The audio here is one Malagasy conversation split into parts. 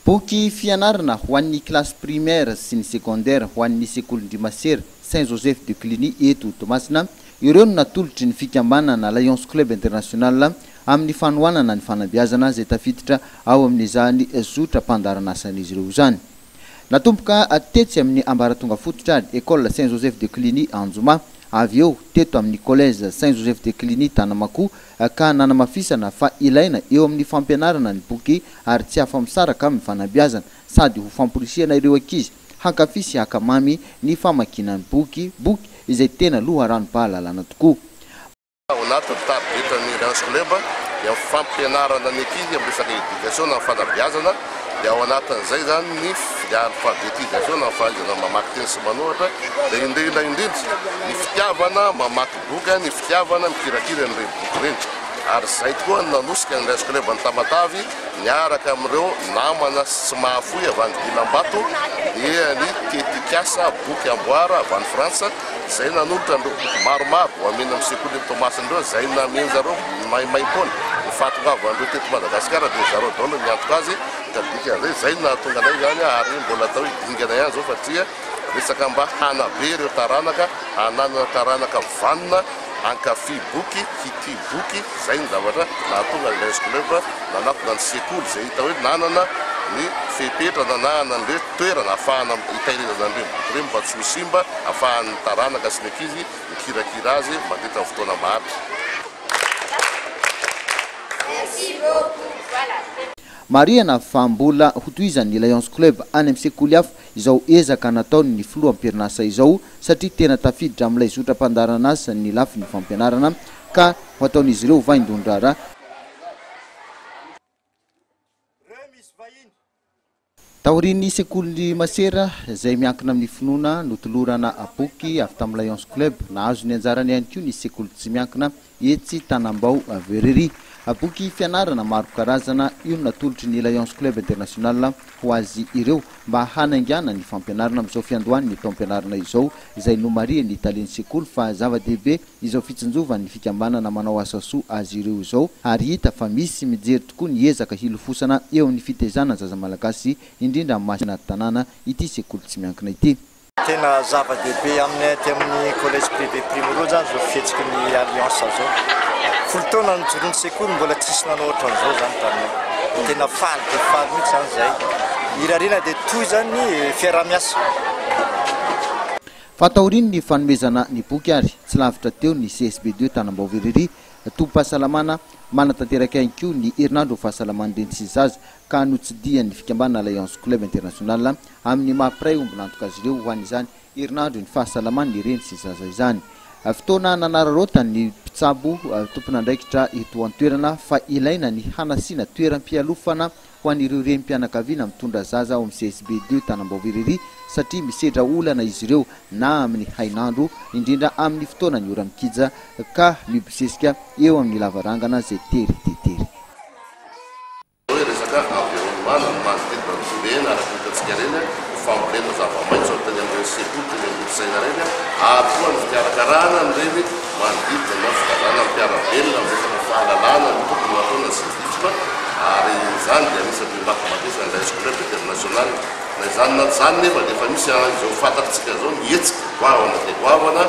Boky fianarana ho an'ny classe primaire sy ny secondaire ho an'ny sekolim-drimasera Saint-Joseph de Cluny eto Toamasina. Ireo no natolotry ny fikambanana Lions Club International amin'ny fanohanana ny fanabeazana izay tafiditra ao amin'izany zotram-pandaran'asan'izy ireo izany. Natomboka tetsy amin'ny ambaratonga fototra école Saint-Joseph de Cluny Anjoma, avy eo teto amin'ny collège Saint-Joseph de Cluny Tanamakoho ka nanamafisana fa ilaina eo amin'ny fampianarana ny boky ary tsy afa-misaraka amin'ny fanabeazana sady ho famporisihana ireo ankizy hankafy sy hakamamy ny famakiana ny boky izay tena loharanom-pahalalana tokoa. Ao anatin'ny tarigetan'ny Lions Club dia fampianarana ny ankizy amin'ny resaka éducation na fanabeazana, dia ao anatin'izay zany ny alphabétisation na fahaizana mamaky teny sy manoratra, dia indrindra ny fitiavana mamaky boky, ny fitiavana mikirakira an'ireny boky ireny. Ary zay tokoa nanosika ny Lions Club ny Tamatavy niaraka amin'ireo namana sy mahafoy avy any Gilambato dia ny tetikasa boky amboara avy any Frantsa, zay nanolotra andreo boky maromaro ho amena amin'ny sekoly Toamasindreo, zay nameny zareo maimaim-poana ny fahatongavandreo teto Madagasikara, dia zareo daholo miantoka azy ka dikan'izay zay nahatonga anay zany ary mbola atao hoe dingana ihany zao satria resaka mba hanabe ireo taranaka, hananana taranaka vanona, hankafy boky, hity boky, zay ny zavatra nahatonga ny Lions Club nanatona ny sekoly zay hita hoe nanana ny fepetrana na an'ireo toerana ahafahana hitahirizana an'ireny boky ireny mba tsy ho simba, ahafahan'ny taranaka sy ny ankizy mikirakira azy mandritra ny fotoana maharitra. Mariana fa mbola hotohizan'ny Lions Club any amin'ny sekoly hafa izao ezaka nataony ny filoam-pirinasa izao satria tena tafiditra amin'ilay zotram-pandaran'asa ny lafiny fampianarana ka ho ataon'izy ireo vain-dondrara. Taorian'ny sekoly Masera izay miankina amin'ny finoana notolorana boky avy tamin'ny Lions Club, nahazo ny anjarany ihany koa ny sekoly tsy miankina etsy Tanambao Verrerie. Boky fianarana maro karazana io natolotry ny Lions Club International ho azy ireo mba hanaingana ny fampianarana amin'izao fiandohan'ny taom-pianarana izao izay nomaria ny italiany sekoly fa zava-dehibe izao fitsinjovan'ny fikambanana manao asa soa azy ireo izao, ary hita fa misy mijery tokoa ny ezaka hilofosana eo amin'ny fitezana zaza malagasy indrindra amin'ny masina tanàna ity sekoly tsy miankina ity. Tena zava-dehibe aminay aty amin'ny collège privé Primrose zany zao fihetsiky ny alliance zao. Fultaona nijoroany sekoly mbola tsisy nanao ohatran'izao zany taminay. Tena faly dia faly mihitsy zany zay. Irariana dia toy zany fiarah-miasa. Fataoriny ny fanomezana ny boky ary tsy lavitra teo ny CSB2 Tanambao Verrerie tobim-pahasalamana manatanteraka ihany koa ny herinandro fahasalaman'ny sy zaza ka notsidian'ny fikambanana Lions Club International amin'ny mahapiray omby nantoka azy ireo ho an'izany herinandro ny fahasalaman'ny reny sy zaza izany. Fotoana nanararota ny mpitsabo tompon'andraikitra eto an-toerana fa ilaina ny hanasiana toeram-pialofana ho an'ireo renim-pianakaviana mitondra zaza ao amin'ny CSB2 Tanambao Verrerie satria misedra olana izy ireo na amin'ny hainandro indrindra amin'ny fotoana ny ora mikija ka mibosesika eo amin'ny lavarangana zay tery. Resaka environnement manodidina ny toerana araka hitantsika reny fambolena zava-maitso teny amin'ireny sekoly teny amin'ny saina reny ary koa ny fikarakarana nyreny manodidina na fikazana ny mpiara-belona amin'ny resaka fahalalana ny tokony ataona sy difoka, ary izany dia anisan'ny makamabesa ny Lions Club International. Na izany na zany nefa dia efa misy izao fantatritsika zao mihetsika goavana dia goavana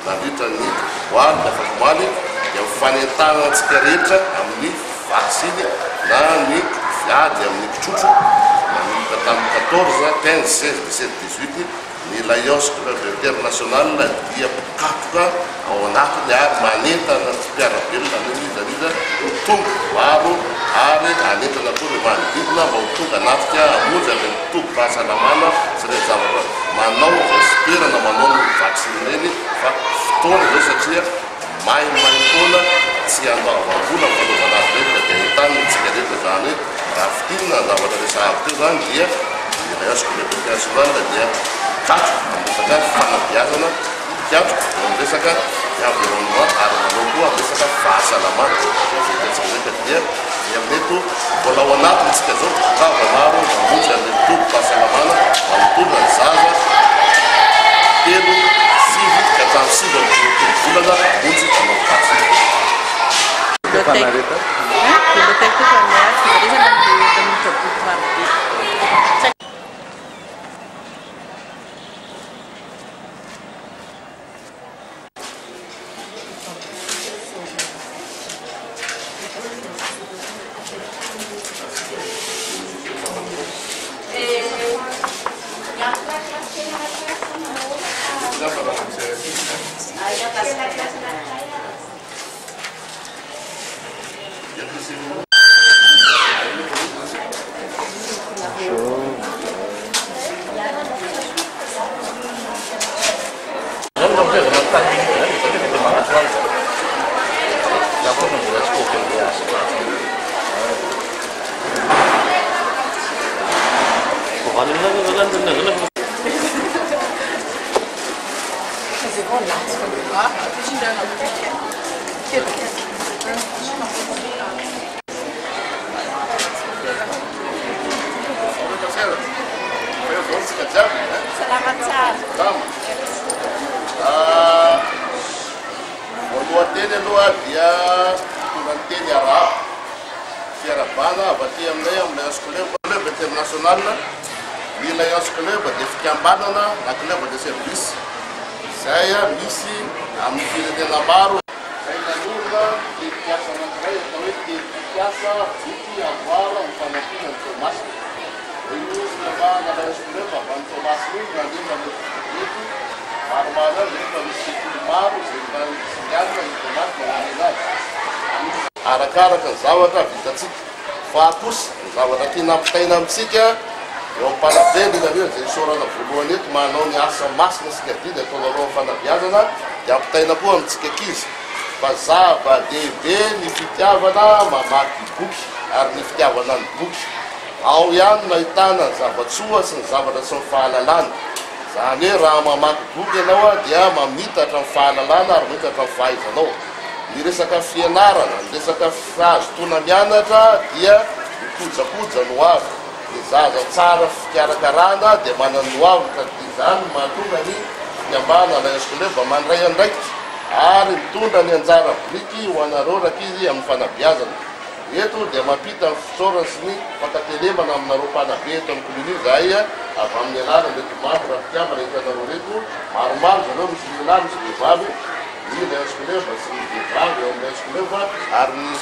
nandritra ny voaly ny afakomaly dia mifanentana antsika rehetra amin'ny vaksiny na ny viady amin'ny kitrotro nanomboka tamin'ny 14, 15, 16, 17 ny Lions Club International dia mpikapoka ao anatiny ary manentana ny mpiara-belona nizaniza ho tonga maro ary anentana koa ny manodidina mba ho tonga anatika hamonjy amin'ny tobim-pahasalamana sy ireny zavatra manao izay toerana manao ny vaksiny ireny fa fotoana zao satria maimaim-poana tsy andoavam-bola fanaovana azy ireny dia ahitana tsika rehetra zany hoe raha fitinina ny zavatra resahako teo zany dia ny Lions Club International dia katroka amin'ny resaka fanabeazana, katroka amin'ny resaka environnement ary manao koa amin'ny resaka fahasalamana. Izay hitantsika dia amin'eto mbola ao anatintsika zao gava maro mamonjy amin'ny tobim-pahasalamana manotondra ny zaza 3, 5 ka hatramin'ny 5 volana mamonjy manao vaksiny. Biblioteca tu familiar, sebenarnya membuka buku marbit. Voalohany aloha dia teny arabo fiarabana avy aty aminay alliance club international. Ny alliance club dia fikambanana na club de service zay misy amin'ny firenena maro. Zay nanolona tenim-piasa anankiray atao hoe tenim-piasa viky avoara ny fanampiana ny Tomasina. Io fikambanana alliance club avy amin'ny Tomasina io nandefa eto maromaro rehefa misy sekoly maro zay mbanisiana ny Tomasina manelazy. Arakaraka ny zavatra vitatsika fa kosa ny zavatra tiana ampitaina amitsika eo am-panabelina reo zay sorana voalohany eto manao ny asa masina sika diny ataonareo fanabiazana dia ampitaina koa amitsika ankizy fa zava-dehibe ny fitiavana mamaky boky ary ny fitiavana ny boky ao ihany nahitana ny zavatsoa sy ny zavatra sy ny fahalalana. Zany hoe raha mamaky boky ianao dia mamitatra ny fahalalana ary mitatra ny fahaizanao. Ny resaka fianarana, ny resaka fahazotona mianatra dia mikojakoja no avy. Ny zaza tsara fikarakarana dia manana no avy ka izany mahatonga ny fikambanana alliance club mandray andraikitra ary mitondra ny anjara biriky ho anareo rakizy amin'ny fanabiazana. Eto dia mampita ny fisaorana sy ny fankatelemana aminareo mpanabe eto amin'ny kolonia zay avy amin'ny alala reto mafy raha fitiavana hitanareo reto maromaro zareo misy lehilahy misy vehivavy ny alliance club sy ny vehivavy eo amin'ny alliance club ary ny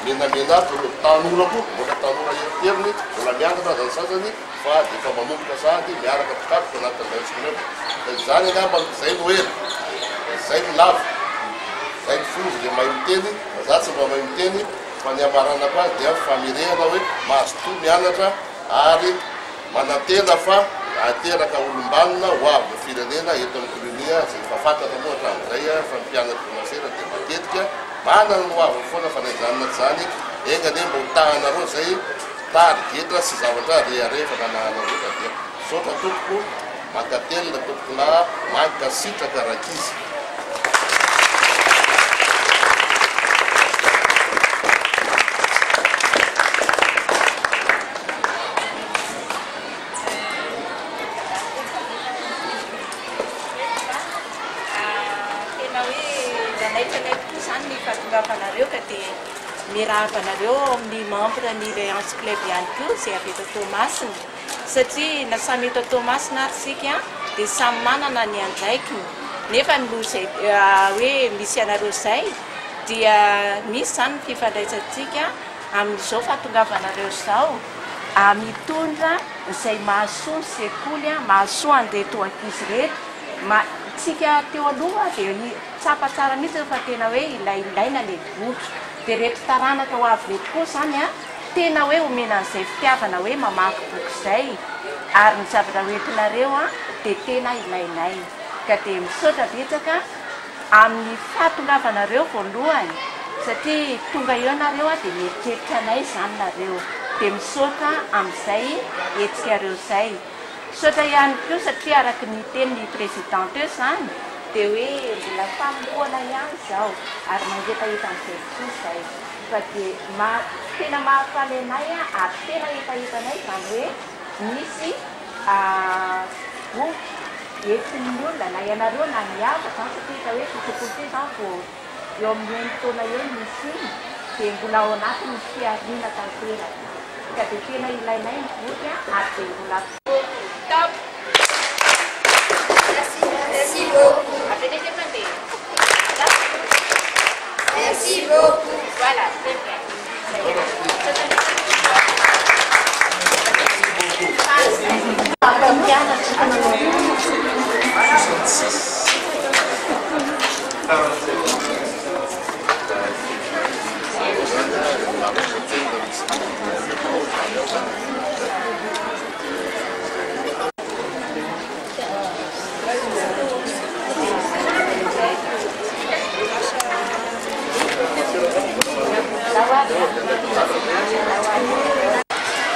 menamena ireo tanora koa mbola tanora eriteriny mbola mianatra zany sasany fa dia efa manomboka sady miaraka pikapoka anaty alliance club. Zany angamba zay no hely zay no lava zay ny fozy dia mahay miteny za tsy mba mahay miteny fa ny amarana ko azy dia famirehana hoe mahazotoa mianatra ary manantena fa ateraka olombanina ho avy ny firenena eto amin'ny kolonia zay efa fantatra moa hatramin'izay fa ny mpianatra Tomasina dia matetika manana no avy foana fa naizanina zany ega ne mba hotahanareo zay tarigetra sy zavatra reharefaka nahanareo ka dia sotra tompoko makatelina tompokona mankasitraka rakizy. Miravanareo amin'ny membre ny alliance club ihany koa zay avy eto Tomasina satria na samy eto Tomasina sika dia samy manana ny andraikiny nefa no zay hoe misy anareo zay dia misy zany fifandraisantsika amin'izao fahatongavanareo zao mitondra izay mahasoa ny sekoly mahasoa an'ireto ankizy reto tsika teo aloha dia tsapatsara mihitsy fa tena hoe ilaina le boky dia rehetra taranaka ho avy reto koa zany tena hoe omena an'izay fitiavana hoe mamaky boky zay ary ny zavatra hoentinareo dia tena ilainay ka dia misaotra betsaka amin'ny fahatongavanareo voalohany satria tonga eo nareo dia mieritreritra anay zany nareo dia misaotra amin'izay etsika reo zay. Saotra ihany koa satria araka ny tenin'ny présidente eo zany dia hoe mbola famoana ihany zao ary mangetaheta amin'izay koa zay fa dia tena mahafaly anay ary tena etaetanay zany hoe misy boky entin'ny olona na ianareo na miava zany satria hoe fisokoty zany vao eo amin'ny enitaona eo misy dia mbola ao anatiny fiarina tanteraka ka dia tena ilainay ny boky ary dia mbola top. Merci beaucoup. Appelez quelqu'un de... Merci beaucoup. Voilà, c'est bien.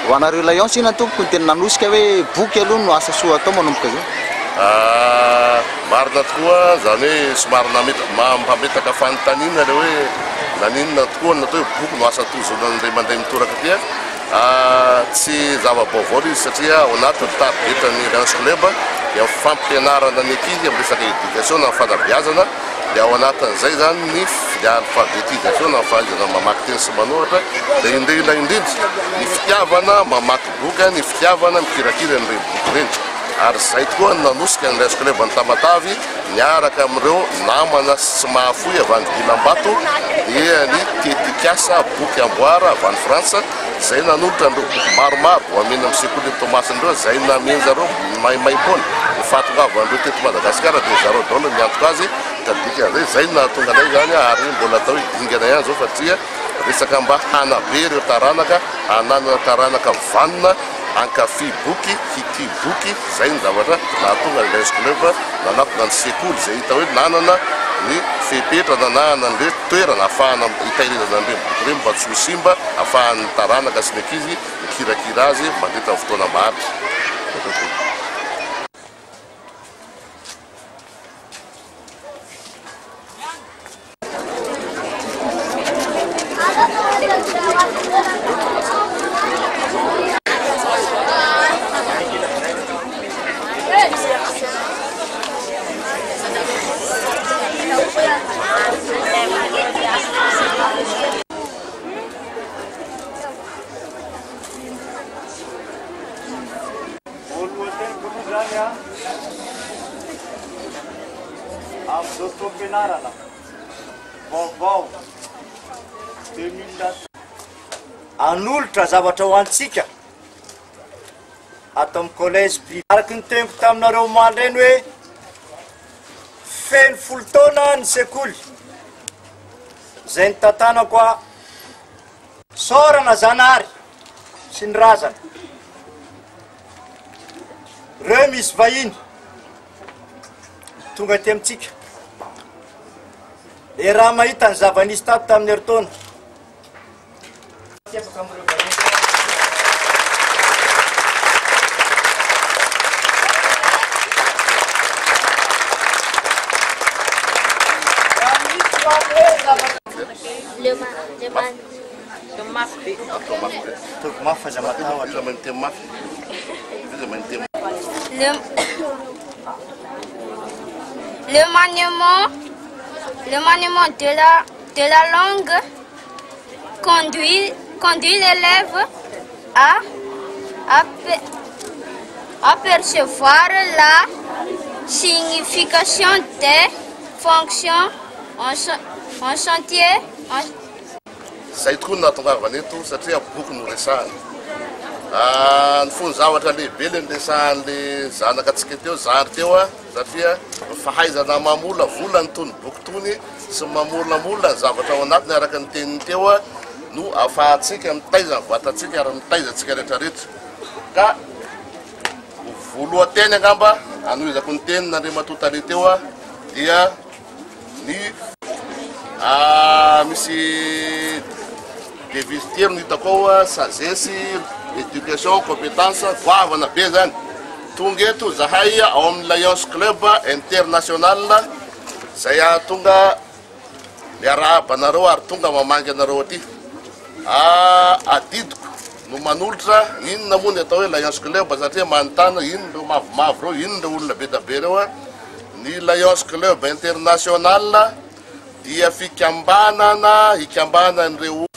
ho anareo Lions ina tompoko ny tena nanosika hoe boky aloha no asa soa atao manomboka zao. Marina tokoa zany hoe somary mampametaka fanontaniana le hoe naninona tokoa natao hoe boky no asa tozonan'ilay mandeha mitoraka aty tsy zava-baovao izy satria ao anaty targetany Lions Club dia fampianarana ny ankizy amin'ny resaka éducation na fanabeazana dia ao anatin'izay zany ny alphabétisation na fahaizana mamaky teny sy manoratra dia indrindra indrindra ny fitiavana mamaky boky ny fitiavana mikirakira an'ireny boky ireny ary zay tokoa nanosika ny Lions Club ny Tamatavy miaraka amin'ireo namana sy mahafoy avy any Gilambato dia ny tetikasa boky amboara avy any Frantsa zay nanolotra andreo boky maromaro ho amena amin'ny sekoly Tomasindreo zay nameny zareo maimaipony ny fahatongavandreo teto Madagasikara dia zareo daholo miantoka azy tadika zay nahatonga anay zany ary mbola atao dingana ihany zao satria resaka mba hanabe ireo taranaka hananana taranaka vanona ankafy boky hity boky zay ny zavatra nahatonga ny Lions Club nanatona ny sekoly zay hita hoe nanana ny fepetrana na an'ireo toerana ahafahana hitahirizana an'ireny boky ireny mba tsy ho simba ahafahan'ny taranaka sy ny ankizy mikirakira azy mandritra ny fotoana maro. Amizao toam-pianarana vaovao 2000 anolotra zavatra ho antsika ato amin'ny collège privé araky ny tempo taminareo mandreny hoe feno folo taona ny sekoly zay ny tantanako a sorana zanahary sy ny razana reo misy vahiny tonga ty amintsika e raha mahita ny zava-nisy tato tamin'ny heritaona Le maniement de la langue conduit l'élève à percevoir la signification des fonctions en chantier. Zay tokoa no nahatongavana eto satria boky no resahany ny fony zavatra lehibe le niresahan'le zanakatsika teo zary teo satria fahaizana mamola vola ny tony boky tony sy mamolamola ny zavatra ao anatiny araka ny teniny teo no ahafahantsika mitaiza vatatsika ary mitaizatsika rehetrarehetra ka voalohateny angamba anohizako ny teny nandrimatotale teo dia ny misy devise telo hitako ao sagesse éducation compétence goavana be zany tonga eto zahay ao amin'ny Lions Club international zay tonga miarahaba anareo ary tonga mamangy anareo aty adidiko no manolotra inona moa ny atao hoe Lions Club satria manontany ino reo mavomavo reo ino reo olona be da be reo ny Lions Club international dia fikambanana ikambanan'ireo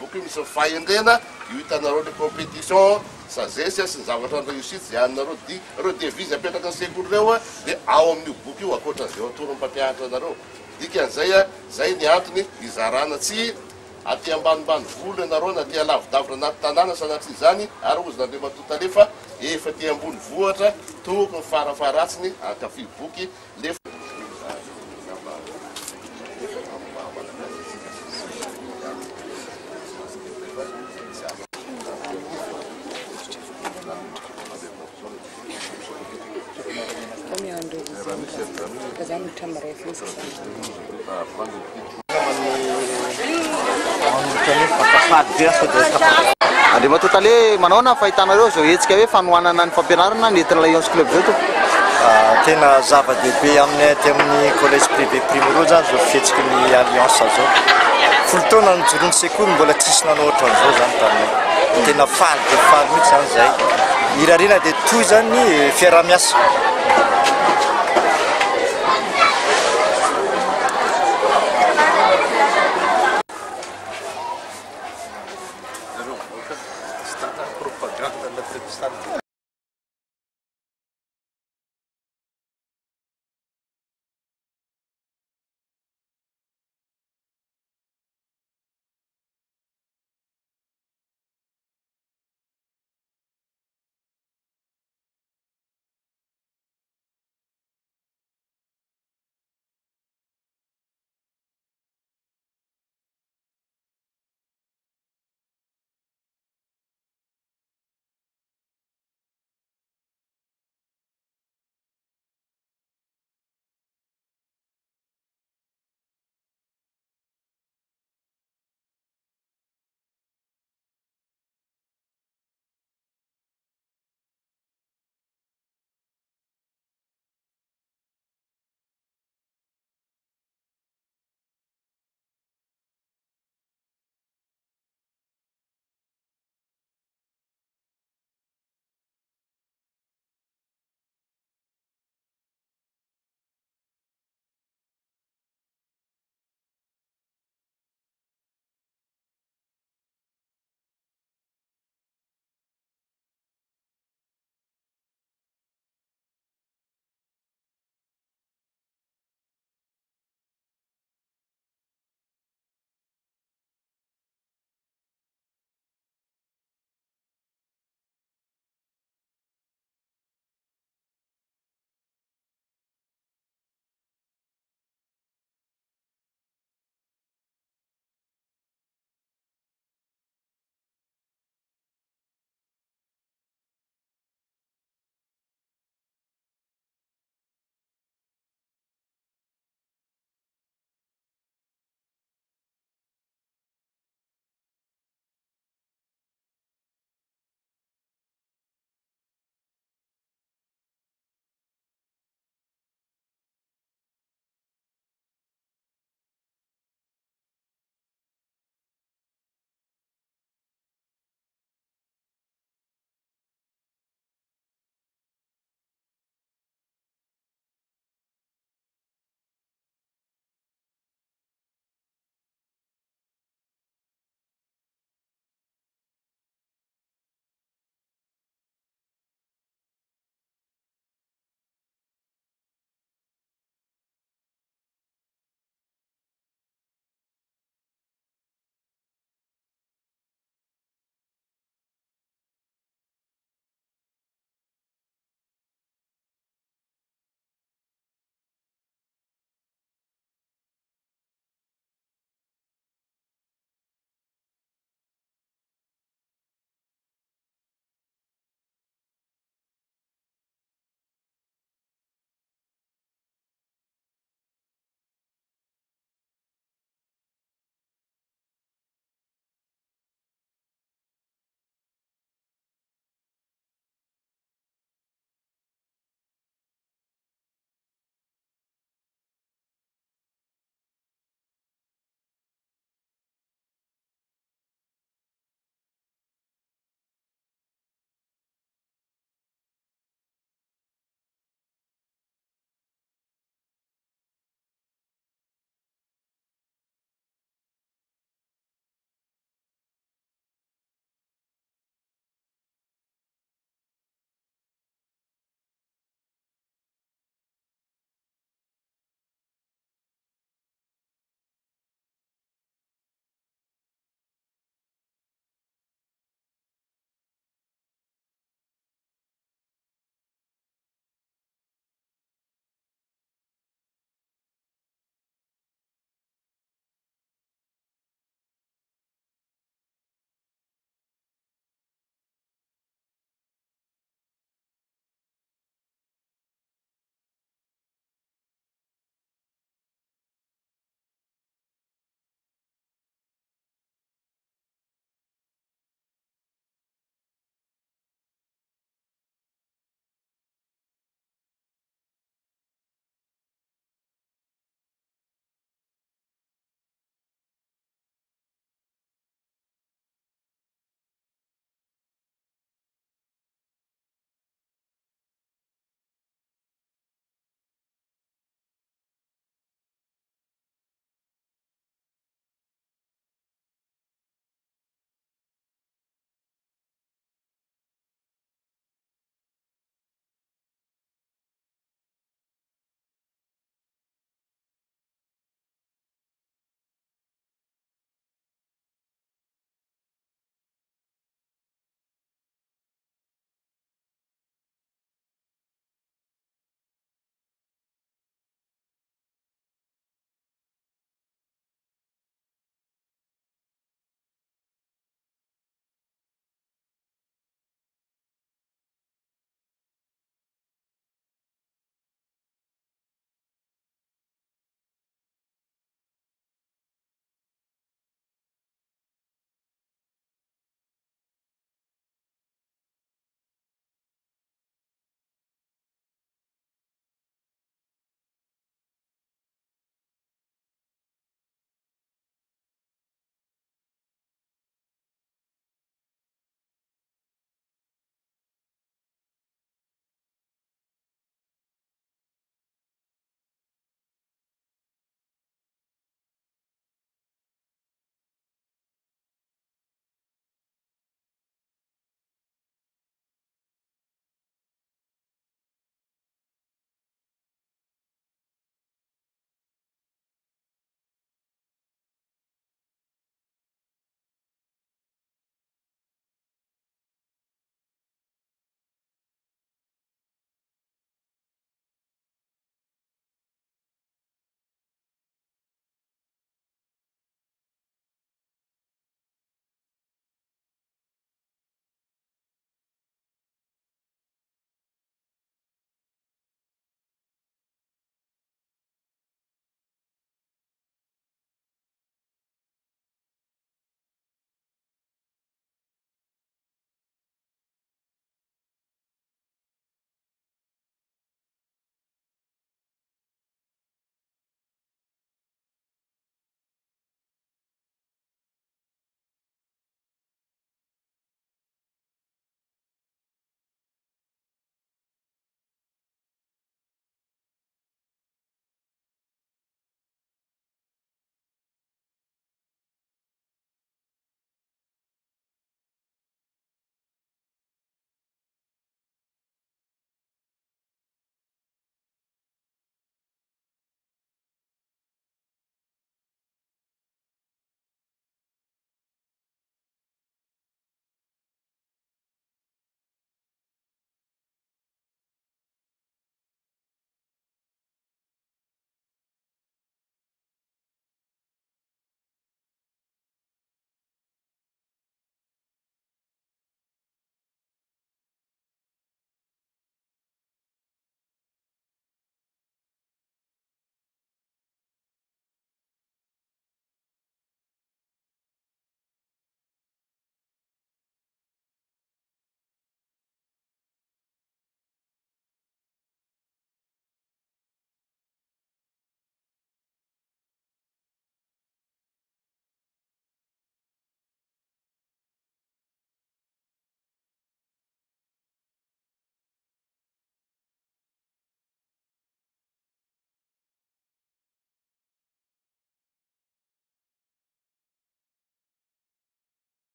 boky misy fahendrena io hitanareo le compétition sagesse sy ny zavatra réussite zay anareo di reo devise apetraka ny sekoly reo dia ao amin'io boky io akoatran'izay atoro mpampianatra anareo dikan'izay zay ny antony izarana tsy aty ambanimbany volo ianareo na ty alavidavitra anaty tanàna sanatria izany ary ozy nandrimatotale fa efa ty ambony vohatra tokony farafaratsiny ankafy boky le Andreo Matotale manao na fahitanareo zao hetsika hoe fanohanana ny fampianarana ny entina Lions Club zao to. Tena zava-dehibe aminay aty amin'ny collège privé Primrose zany zao fihetsiky ny Alliance zao. Folo taona nijoroany sekoly mbola tsisy nanao ohatran'izao zany taminay. Tena faly dia faly mihitsy zany zay. Hirariana dia toy zany fiarah-miasa.